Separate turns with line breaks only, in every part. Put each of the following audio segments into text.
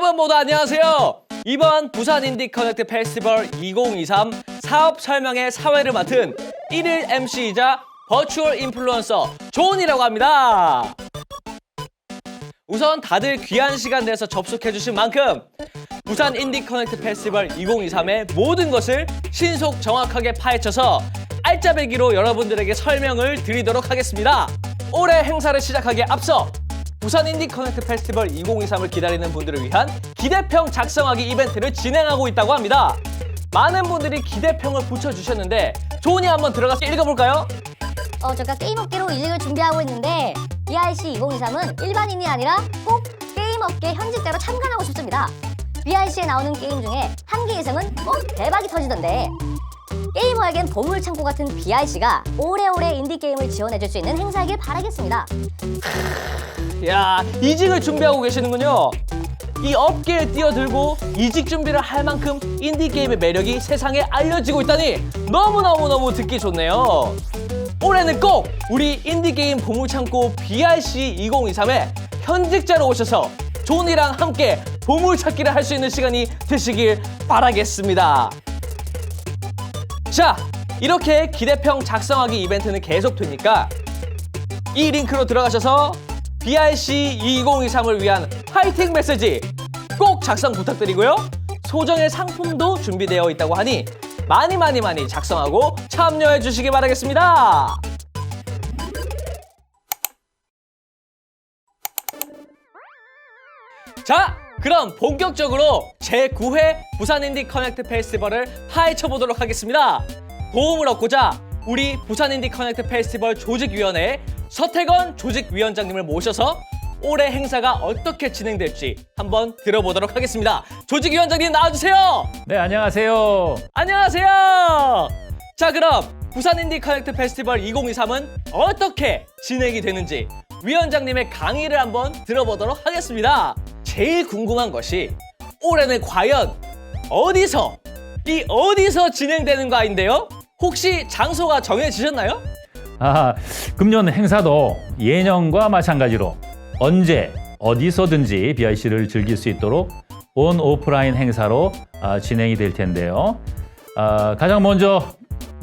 여러분 모두 안녕하세요. 이번 부산 인디 커넥트 페스티벌 2023 사업 설명회 사회를 맡은 1일 MC이자 버추얼 인플루언서 존이라고 합니다. 우선 다들 귀한 시간 내서 접속해 주신 만큼 부산 인디 커넥트 페스티벌 2023의 모든 것을 신속 정확하게 파헤쳐서 알짜배기로 여러분들에게 설명을 드리도록 하겠습니다. 올해 행사를 시작하기에 앞서 부산 인디 커넥트 페스티벌 2023을 기다리는 분들을 위한 기대평 작성하기 이벤트를 진행하고 있다고 합니다. 많은 분들이 기대평을 붙여주셨는데 존이 한번 들어가서 읽어볼까요?
제가 게임업계로 이직을 준비하고 있는데 BIC 2023은 일반인이 아니라 꼭 게임업계 현직자로 참관하고 싶습니다. BIC에 나오는 게임 중에 한 개 이상은 꼭 대박이 터지던데 게이머에겐 보물창고 같은 BIC가 오래오래 인디게임을 지원해줄 수 있는 행사이길 바라겠습니다.
야, 이직을 준비하고 계시는군요. 이 업계에 뛰어들고 이직 준비를 할 만큼 인디게임의 매력이 세상에 알려지고 있다니 너무너무 듣기 좋네요. 올해는 꼭 우리 인디게임 보물창고 BRC 2023에 현직자로 오셔서 존이랑 함께 보물찾기를 할 수 있는 시간이 되시길 바라겠습니다. 자, 이렇게 기대평 작성하기 이벤트는 계속되니까 이 링크로 들어가셔서 BRC 2023을 위한 화이팅 메시지 꼭 작성 부탁드리고요. 소정의 상품도 준비되어 있다고 하니 많이 작성하고 참여해 주시기 바라겠습니다. 자, 그럼 본격적으로 제9회 부산 인디 커넥트 페스티벌을 파헤쳐 보도록 하겠습니다. 도움을 얻고자 우리 부산 인디 커넥트 페스티벌 조직위원회 서태건 조직위원장님을 모셔서 올해 행사가 어떻게 진행될지 한번 들어보도록 하겠습니다. 조직위원장님 나와주세요.
네, 안녕하세요.
안녕하세요. 자, 그럼 부산 인디 커넥트 페스티벌 2023은 어떻게 진행이 되는지 위원장님의 강의를 한번 들어보도록 하겠습니다. 제일 궁금한 것이 올해는 과연 어디서 진행되는가인데요. 혹시 장소가 정해지셨나요?
금년 행사도 예년과 마찬가지로 언제 어디서든지 BIC를 즐길 수 있도록 온 오프라인 행사로 진행이 될 텐데요. 가장 먼저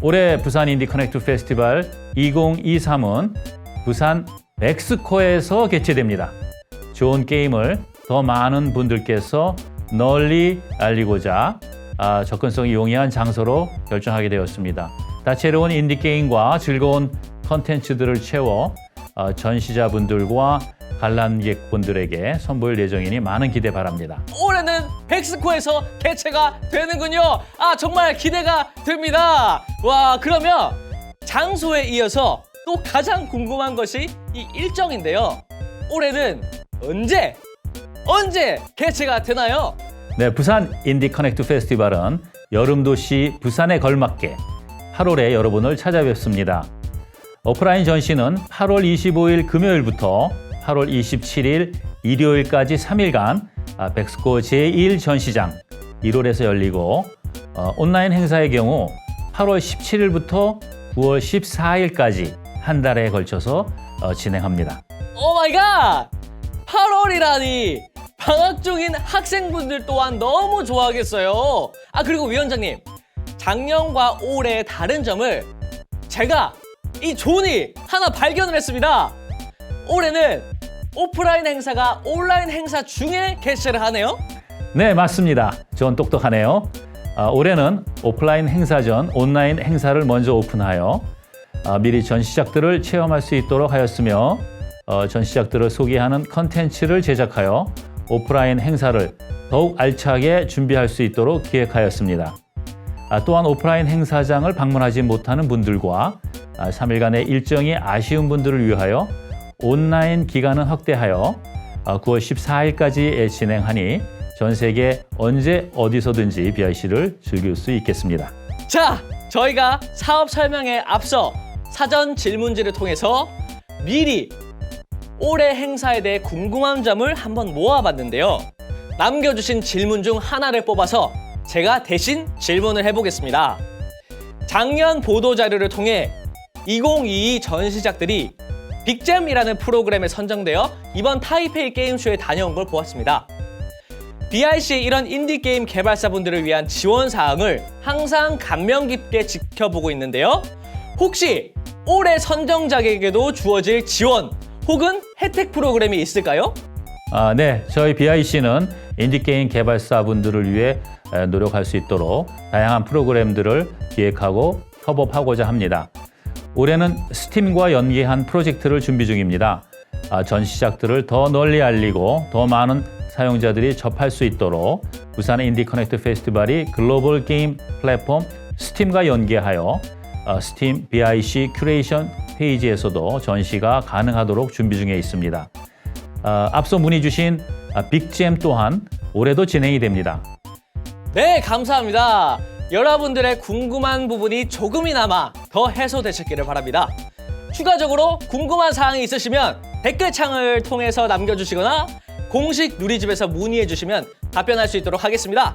올해 부산 인디 커넥트 페스티벌 2023은 부산 엑스코에서 개최됩니다. 좋은 게임을 더 많은 분들께서 널리 알리고자 접근성이 용이한 장소로 결정하게 되었습니다. 다채로운 인디게임과 즐거운 컨텐츠들을 채워 전시자분들과 관람객분들에게 선보일 예정이니 많은 기대 바랍니다.
올해는 엑스코에서 개최가 되는군요. 정말 기대가 됩니다. 와, 그러면 장소에 이어서 또 가장 궁금한 것이 이 일정인데요. 올해는 언제 개최가 되나요?
네, 부산 인디 커넥트 페스티벌은 여름 도시 부산에 걸맞게 8월에 여러분을 찾아뵙습니다. 오프라인 전시는 8월 25일 금요일부터 8월 27일 일요일까지 3일간 백스코 제1 전시장 1홀에서 열리고 온라인 행사의 경우 8월 17일부터 9월 14일까지 한 달에 걸쳐서 진행합니다.
오 마이 갓! 8월이라니 방학 중인 학생분들 또한 너무 좋아하겠어요. 그리고 위원장님, 작년과 올해의 다른 점을 제가 이 존이 하나 발견을 했습니다. 올해는 오프라인 행사가 온라인 행사 중에 개최를 하네요.
네, 맞습니다. 전 똑똑하네요. 올해는 오프라인 행사 전 온라인 행사를 먼저 오픈하여 미리 전시작들을 체험할 수 있도록 하였으며 전시작들을 소개하는 컨텐츠를 제작하여 오프라인 행사를 더욱 알차게 준비할 수 있도록 기획하였습니다. 또한 오프라인 행사장을 방문하지 못하는 분들과 3일간의 일정이 아쉬운 분들을 위하여 온라인 기간은 확대하여 9월 14일까지 진행하니 전 세계 언제 어디서든지 BIC를 즐길 수 있겠습니다.
자, 저희가 사업 설명에 앞서 사전 질문지를 통해서 미리 올해 행사에 대해 궁금한 점을 한번 모아봤는데요. 남겨주신 질문 중 하나를 뽑아서 제가 대신 질문을 해보겠습니다. 작년 보도자료를 통해 2022 전시작들이 빅잼이라는 프로그램에 선정되어 이번 타이페이 게임쇼에 다녀온 걸 보았습니다. BIC의 이런 인디게임 개발사분들을 위한 지원 사항을 항상 감명 깊게 지켜보고 있는데요. 혹시 올해 선정작에게도 주어질 지원 혹은 혜택 프로그램이 있을까요?
네, 저희 BIC는 인디게임 개발사분들을 위해 노력할 수 있도록 다양한 프로그램들을 기획하고 협업하고자 합니다. 올해는 스팀과 연계한 프로젝트를 준비 중입니다. 전시작들을 더 널리 알리고 더 많은 사용자들이 접할 수 있도록 부산 인디 커넥트 페스티벌이 글로벌 게임 플랫폼 스팀과 연계하여 스팀 BIC 큐레이션 페이지에서도 전시가 가능하도록 준비 중에 있습니다. 앞서 문의 주신 빅잼 또한 올해도 진행이 됩니다.
네, 감사합니다. 여러분들의 궁금한 부분이 조금이나마 더 해소되셨기를 바랍니다. 추가적으로 궁금한 사항이 있으시면 댓글창을 통해서 남겨주시거나 공식 누리집에서 문의해 주시면 답변할 수 있도록 하겠습니다.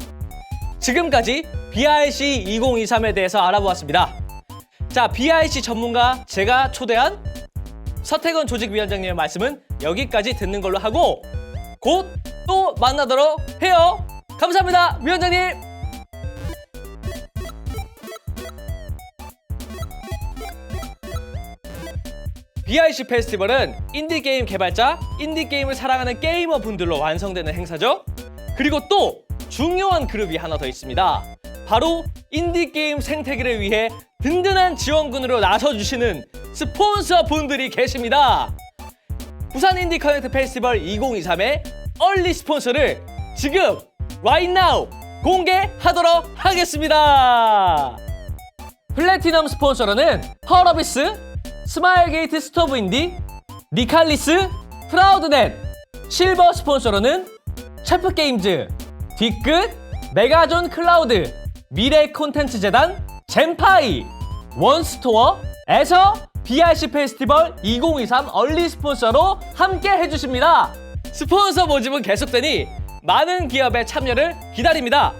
지금까지 BIC 2023에 대해서 알아보았습니다. 자, BIC 전문가 제가 초대한 서태건 조직위원장님의 말씀은 여기까지 듣는 걸로 하고 곧 또 만나도록 해요. 감사합니다, 위원장님. BIC 페스티벌은 인디게임 개발자, 인디게임을 사랑하는 게이머 분들로 완성되는 행사죠. 그리고 또 중요한 그룹이 하나 더 있습니다. 바로 인디게임 생태계를 위해 든든한 지원군으로 나서주시는 스폰서 분들이 계십니다. 부산 인디 커넥트 페스티벌 2023의 얼리 스폰서를 지금 right now 공개하도록 하겠습니다. 플래티넘 스폰서로는 펄어비스, 스마일게이트 스토브 인디, 니칼리스, 프라우드넷, 실버 스폰서로는 셰프게임즈, 뒤끝, 메가존 클라우드, 미래 콘텐츠 재단, 젠파이, 원스토어에서 BIC 페스티벌 2023 얼리 스폰서로 함께 해주십니다. 스폰서 모집은 계속되니 많은 기업의 참여를 기다립니다.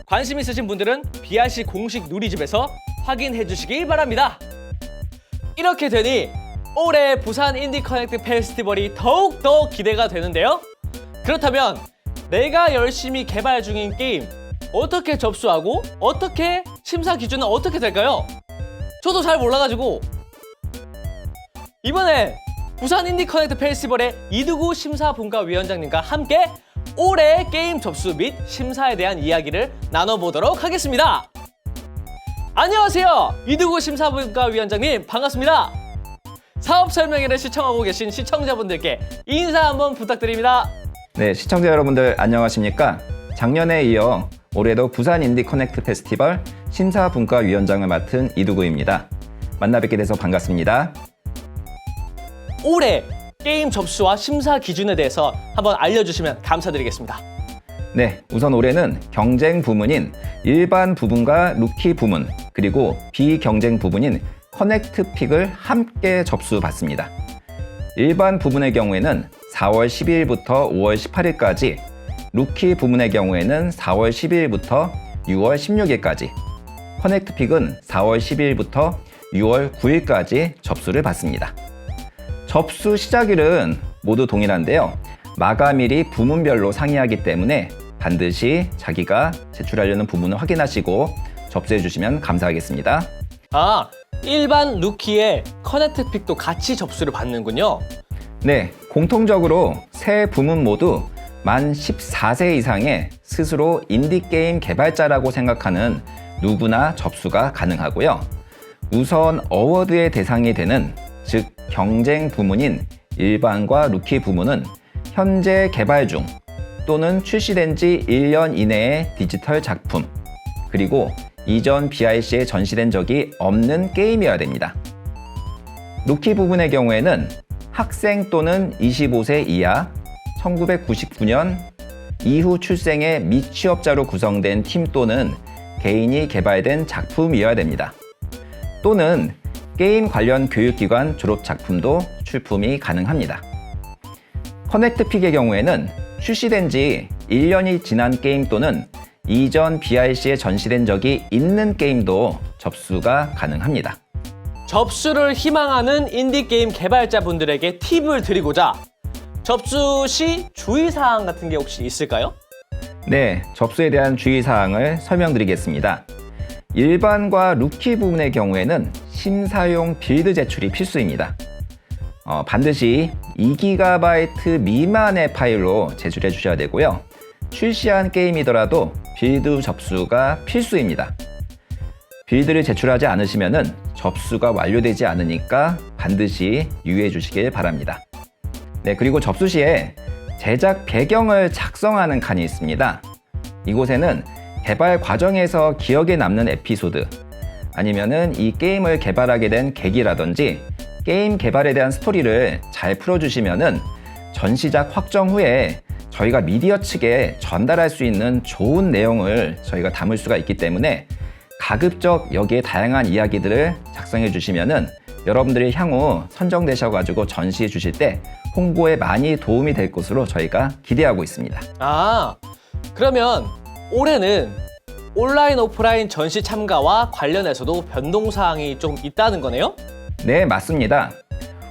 관심 있으신 분들은 BIC 공식 누리집에서 확인해 주시기 바랍니다. 이렇게 되니 올해 부산 인디 커넥트 페스티벌이 더욱더 기대가 되는데요. 그렇다면 내가 열심히 개발 중인 게임 어떻게 접수하고 어떻게 심사 기준은 어떻게 될까요? 저도 잘 몰라가지고 이번에 부산 인디 커넥트 페스티벌의 이두구 심사분과위원장님과 함께 올해 게임 접수 및 심사에 대한 이야기를 나눠보도록 하겠습니다. 안녕하세요, 이두구 심사분과위원장님, 반갑습니다. 사업 설명회를 시청하고 계신 시청자분들께 인사 한번 부탁드립니다.
네, 시청자 여러분들 안녕하십니까? 작년에 이어 올해도 부산 인디 커넥트 페스티벌 심사분과위원장을 맡은 이두구입니다. 만나 뵙게 돼서 반갑습니다.
올해 게임 접수와 심사 기준에 대해서 한번 알려주시면 감사드리겠습니다.
네, 우선 올해는 경쟁 부문인 일반 부문과 루키 부문, 그리고 비경쟁 부문인 커넥트 픽을 함께 접수받습니다. 일반 부문의 경우에는 4월 12일부터 5월 18일까지, 루키 부문의 경우에는 4월 12일부터 6월 16일까지, 커넥트 픽은 4월 12일부터 6월 9일까지 접수를 받습니다. 접수 시작일은 모두 동일한데요. 마감일이 부문별로 상이하기 때문에 반드시 자기가 제출하려는 부문을 확인하시고 접수해 주시면 감사하겠습니다.
일반 루키의 커넥트 픽도 같이 접수를 받는군요.
네, 공통적으로 세 부문 모두 만 14세 이상의 스스로 인디게임 개발자라고 생각하는 누구나 접수가 가능하고요. 우선 어워드의 대상이 되는, 즉 경쟁 부문인 일반과 루키 부문은 현재 개발 중 또는 출시된 지 1년 이내의 디지털 작품, 그리고 이전 BIC에 전시된 적이 없는 게임이어야 됩니다. 루키 부분의 경우에는 학생 또는 25세 이하, 1999년 이후 출생의 미취업자로 구성된 팀 또는 개인이 개발된 작품이어야 됩니다. 또는 게임 관련 교육기관 졸업 작품도 출품이 가능합니다. 커넥트 픽의 경우에는 출시된 지 1년이 지난 게임 또는 이전 BIC에 전시된 적이 있는 게임도 접수가 가능합니다.
접수를 희망하는 인디게임 개발자분들에게 팁을 드리고자 접수 시 주의사항 같은 게 혹시 있을까요?
네, 접수에 대한 주의사항을 설명드리겠습니다. 일반과 루키 부분의 경우에는 심사용 빌드 제출이 필수입니다. 반드시 2GB 미만의 파일로 제출해 주셔야 되고요. 출시한 게임이더라도 빌드 접수가 필수입니다. 빌드를 제출하지 않으시면 접수가 완료되지 않으니까 반드시 유의해 주시길 바랍니다. 네, 그리고 접수 시에 제작 배경을 작성하는 칸이 있습니다. 이곳에는 개발 과정에서 기억에 남는 에피소드, 아니면은 이 게임을 개발하게 된 계기라든지 게임 개발에 대한 스토리를 잘 풀어주시면은 전시작 확정 후에 저희가 미디어 측에 전달할 수 있는 좋은 내용을 저희가 담을 수가 있기 때문에 가급적 여기에 다양한 이야기들을 작성해 주시면은 여러분들이 향후 선정되셔가지고 전시해 주실 때 홍보에 많이 도움이 될 것으로 저희가 기대하고 있습니다.
아, 그러면 올해는 온라인, 오프라인 전시 참가와 관련해서도 변동사항이 좀 있다는 거네요?
네, 맞습니다.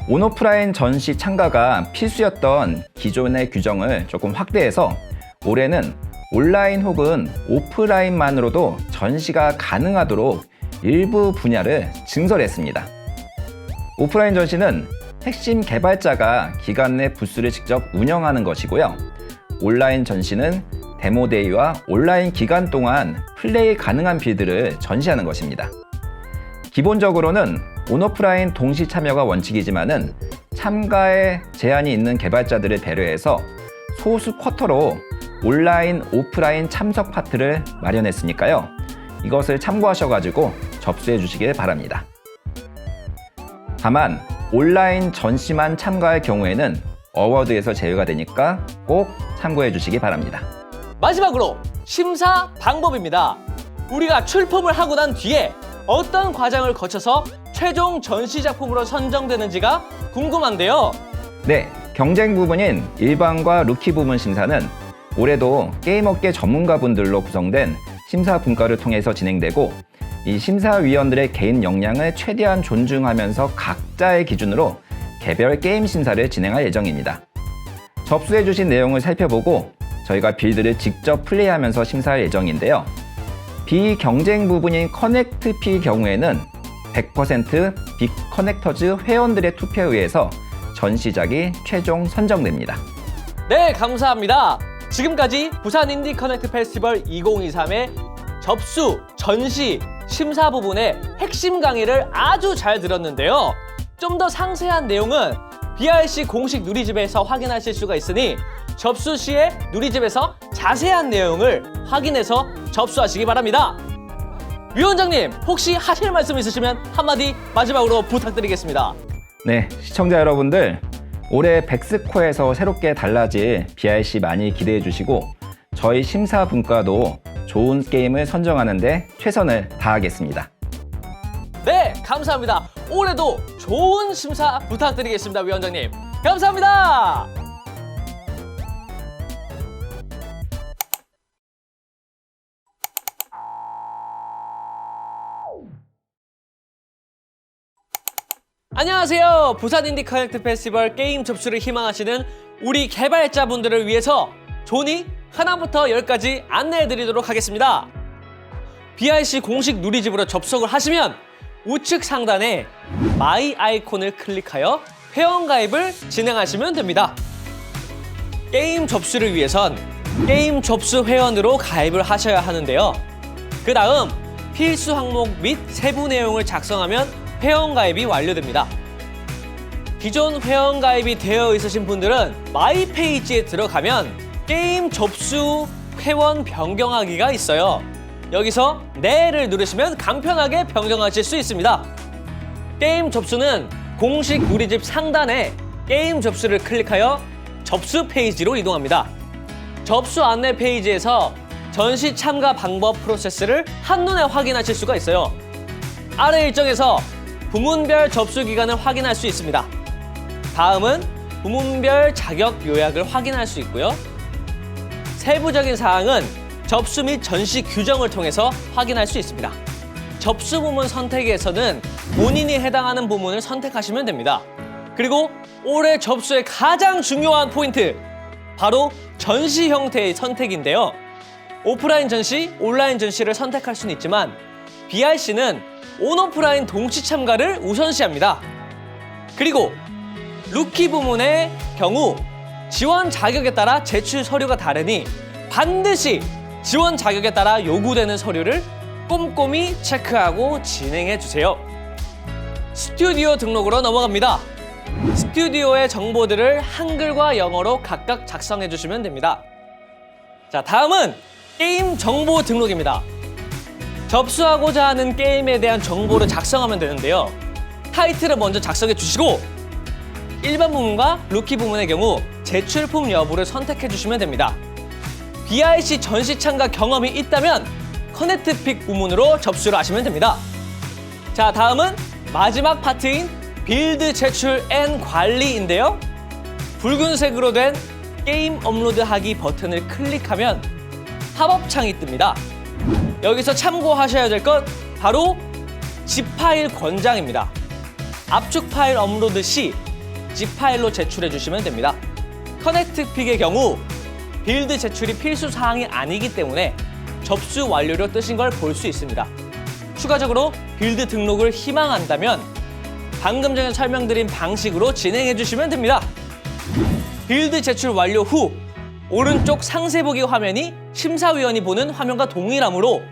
온오프라인 전시 참가가 필수였던 기존의 규정을 조금 확대해서 올해는 온라인 혹은 오프라인만으로도 전시가 가능하도록 일부 분야를 증설했습니다. 오프라인 전시는 핵심 개발자가 기간 내 부스를 직접 운영하는 것이고요. 온라인 전시는 데모데이와 온라인 기간 동안 플레이 가능한 빌드를 전시하는 것입니다. 기본적으로는 온오프라인 동시 참여가 원칙이지만은 참가에 제한이 있는 개발자들을 배려해서 소수 쿼터로 온라인, 오프라인 참석 파트를 마련했으니까요. 이것을 참고하셔가지고 접수해 주시길 바랍니다. 다만 온라인 전시만 참가할 경우에는 어워드에서 제외가 되니까 꼭 참고해 주시기 바랍니다.
마지막으로 심사 방법입니다. 우리가 출품을 하고 난 뒤에 어떤 과정을 거쳐서 최종 전시 작품으로 선정되는지가 궁금한데요.
네, 경쟁 부분인 일반과 루키 부분 심사는 올해도 게임업계 전문가분들로 구성된 심사 분과를 통해서 진행되고 이 심사위원들의 개인 역량을 최대한 존중하면서 각자의 기준으로 개별 게임 심사를 진행할 예정입니다. 접수해주신 내용을 살펴보고 저희가 빌드를 직접 플레이하면서 심사할 예정인데요. 비경쟁 부분인 커넥트피 경우에는 100% 빅커넥터즈 회원들의 투표에 의해서 전시작이 최종 선정됩니다.
네, 감사합니다. 지금까지 부산 인디 커넥트 페스티벌 2023의 접수, 전시, 심사 부분의 핵심 강의를 아주 잘 들었는데요. 좀 더 상세한 내용은 BRC 공식 누리집에서 확인하실 수가 있으니 접수 시에 누리집에서 자세한 내용을 확인해서 접수하시기 바랍니다. 위원장님, 혹시 하실 말씀 있으시면 한마디 마지막으로 부탁드리겠습니다.
네, 시청자 여러분들, 올해 백스코에서 새롭게 달라질 BRC 많이 기대해 주시고 저희 심사 분과도 좋은 게임을 선정하는 데 최선을 다하겠습니다.
네, 감사합니다. 올해도 좋은 심사 부탁드리겠습니다, 위원장님. 감사합니다. 안녕하세요. 부산 인디 커넥트 페스티벌 게임 접수를 희망하시는 우리 개발자분들을 위해서 존이 하나부터 10까지 안내해드리도록 하겠습니다. BRC 공식 누리집으로 접속을 하시면 우측 상단에 마이 아이콘을 클릭하여 회원가입을 진행하시면 됩니다. 게임 접수를 위해선 게임 접수 회원으로 가입을 하셔야 하는데요. 그 다음 필수 항목 및 세부 내용을 작성하면 회원가입이 완료됩니다. 기존 회원가입이 되어 있으신 분들은 마이 페이지에 들어가면 게임 접수 회원 변경하기가 있어요. 여기서 네를 누르시면 간편하게 변경하실 수 있습니다. 게임 접수는 공식 누리집 상단에 게임 접수를 클릭하여 접수 페이지로 이동합니다. 접수 안내 페이지에서 전시 참가 방법 프로세스를 한눈에 확인하실 수가 있어요. 아래 일정에서 부문별 접수 기간을 확인할 수 있습니다. 다음은 부문별 자격 요약을 확인할 수 있고요. 세부적인 사항은 접수 및 전시 규정을 통해서 확인할 수 있습니다. 접수 부문 선택에서는 본인이 해당하는 부문을 선택하시면 됩니다. 그리고 올해 접수의 가장 중요한 포인트, 바로 전시 형태의 선택인데요. 오프라인 전시, 온라인 전시를 선택할 수는 있지만 BRC는 온오프라인 동시 참가를 우선시합니다. 그리고 루키 부문의 경우 지원 자격에 따라 제출 서류가 다르니 반드시 지원 자격에 따라 요구되는 서류를 꼼꼼히 체크하고 진행해 주세요. 스튜디오 등록으로 넘어갑니다. 스튜디오의 정보들을 한글과 영어로 각각 작성해 주시면 됩니다. 자, 다음은 게임 정보 등록입니다. 접수하고자 하는 게임에 대한 정보를 작성하면 되는데요. 타이틀을 먼저 작성해 주시고 일반 부문과 루키 부문의 경우 제출품 여부를 선택해 주시면 됩니다. BRC 전시 참가 경험이 있다면 커넥트픽 부문으로 접수를 하시면 됩니다. 자, 다음은 마지막 파트인 빌드 제출 앤 관리인데요. 붉은색으로 된 게임 업로드하기 버튼을 클릭하면 팝업창이 뜹니다. 여기서 참고하셔야 될 건 바로 zip 파일 권장입니다. 압축 파일 업로드 시 zip 파일로 제출해 주시면 됩니다. 커넥트픽의 경우 빌드 제출이 필수 사항이 아니기 때문에 접수 완료로 뜨신 걸 볼 수 있습니다. 추가적으로 빌드 등록을 희망한다면 방금 전에 설명드린 방식으로 진행해 주시면 됩니다. 빌드 제출 완료 후 오른쪽 상세 보기 화면이 심사위원이 보는 화면과 동일하므로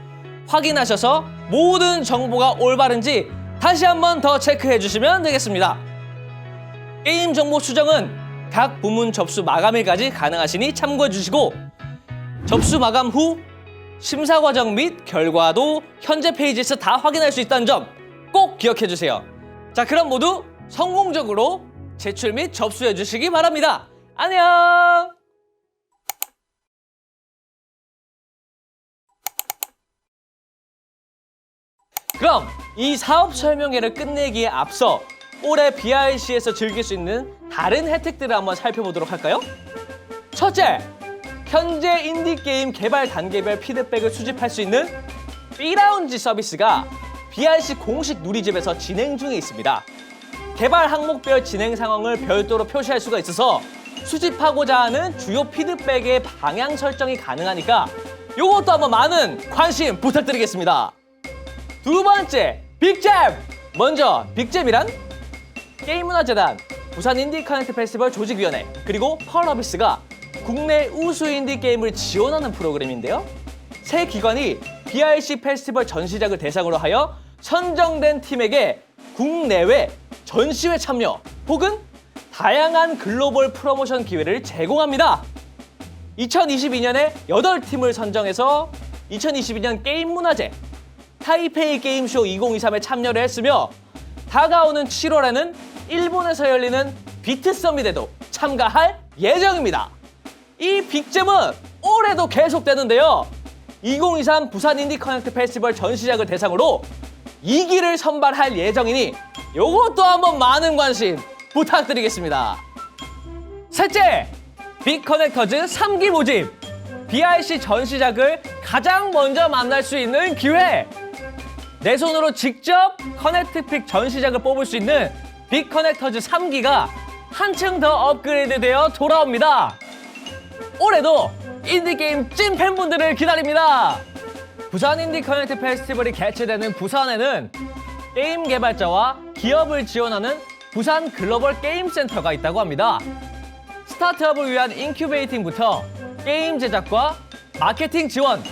확인하셔서 모든 정보가 올바른지 다시 한 번 더 체크해 주시면 되겠습니다. 게임 정보 수정은 각 부문 접수 마감일까지 가능하시니 참고해 주시고 접수 마감 후 심사 과정 및 결과도 현재 페이지에서 다 확인할 수 있다는 점 꼭 기억해 주세요. 자, 그럼 모두 성공적으로 제출 및 접수해 주시기 바랍니다. 안녕! 그럼 이 사업 설명회를 끝내기에 앞서 올해 BRC에서 즐길 수 있는 다른 혜택들을 한번 살펴보도록 할까요? 첫째, 현재 인디게임 개발 단계별 피드백을 수집할 수 있는 B라운지 서비스가 BRC 공식 누리집에서 진행 중에 있습니다. 개발 항목별 진행 상황을 별도로 표시할 수가 있어서 수집하고자 하는 주요 피드백의 방향 설정이 가능하니까 이것도 한번 많은 관심 부탁드리겠습니다. 두 번째, 빅잼! 먼저 빅잼이란 게임문화재단, 부산 인디커넥트 페스티벌 조직위원회, 그리고 펄어비스가 국내 우수 인디게임을 지원하는 프로그램인데요. 세 기관이 BRC 페스티벌 전시작을 대상으로 하여 선정된 팀에게 국내외 전시회 참여 혹은 다양한 글로벌 프로모션 기회를 제공합니다. 2022년에 8팀을 선정해서 2022년 게임문화제 타이페이 게임쇼 2023에 참여를 했으며 다가오는 7월에는 일본에서 열리는 비트 서밋에도 참가할 예정입니다. 이 빅잼은 올해도 계속되는데요. 2023 부산 인디커넥트 페스티벌 전시작을 대상으로 2기를 선발할 예정이니 요것도 한번 많은 관심 부탁드리겠습니다. 셋째, 빅커넥터즈 3기 모집! BRC 전시작을 가장 먼저 만날 수 있는 기회! 내 손으로 직접 커넥트픽 전시작을 뽑을 수 있는 빅커넥터즈 3기가 한층 더 업그레이드되어 돌아옵니다. 올해도 인디게임 찐 팬분들을 기다립니다. 부산 인디커넥트 페스티벌이 개최되는 부산에는 게임 개발자와 기업을 지원하는 부산 글로벌 게임 센터가 있다고 합니다. 스타트업을 위한 인큐베이팅부터 게임 제작과 마케팅 지원,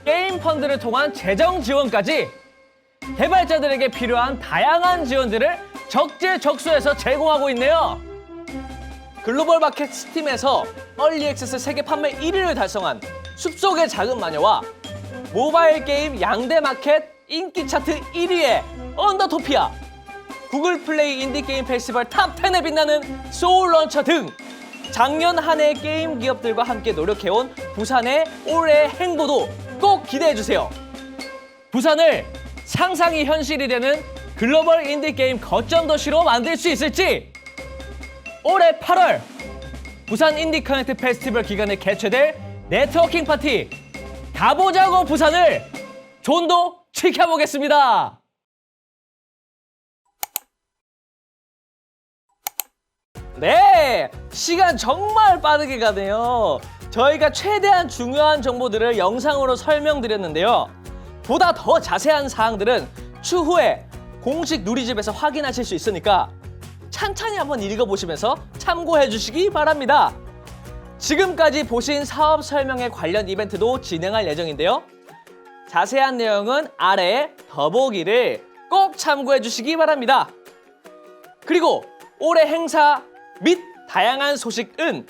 게임 펀드를 통한 재정 지원까지 개발자들에게 필요한 다양한 지원들을 적재적소에서 제공하고 있네요. 글로벌 마켓 스팀에서 얼리 액세스 세계 판매 1위를 달성한 숲속의 작은 마녀와 모바일 게임 양대 마켓 인기 차트 1위의 언더토피아, 구글 플레이 인디게임 페스티벌 탑10에 빛나는 소울 런처 등 작년 한 해 게임 기업들과 함께 노력해온 부산의 올해의 행보도 꼭 기대해주세요. 부산을 상상이 현실이 되는 글로벌 인디게임 거점 도시로 만들 수 있을지 올해 8월 부산 인디커넥트 페스티벌 기간에 개최될 네트워킹 파티 가보자고 부산을 존도 지켜보겠습니다. 네, 시간 정말 빠르게 가네요. 저희가 최대한 중요한 정보들을 영상으로 설명드렸는데요. 보다 더 자세한 사항들은 추후에 공식 누리집에서 확인하실 수 있으니까 찬찬히 한번 읽어보시면서 참고해 주시기 바랍니다. 지금까지 보신 사업 설명회 관련 이벤트도 진행할 예정인데요. 자세한 내용은 아래 더보기를 꼭 참고해 주시기 바랍니다. 그리고 올해 행사 및 다양한 소식은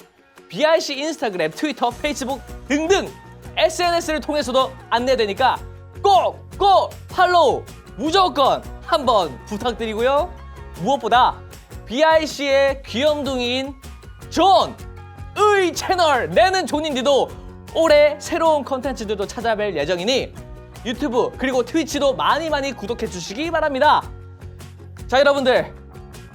BIC 인스타그램, 트위터, 페이스북 등등 SNS를 통해서도 안내되니까 꼭 팔로우 무조건 한번 부탁드리고요. 무엇보다 BIC의 귀염둥이인 존의 채널 내는 존인디도 올해 새로운 컨텐츠들도 찾아뵐 예정이니 유튜브 그리고 트위치도 많이 구독해 주시기 바랍니다. 자, 여러분들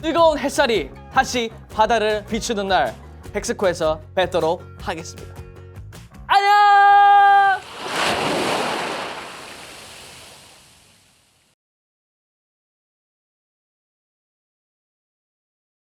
뜨거운 햇살이 다시 바다를 비추는 날 백스코에서 뵙도록 하겠습니다.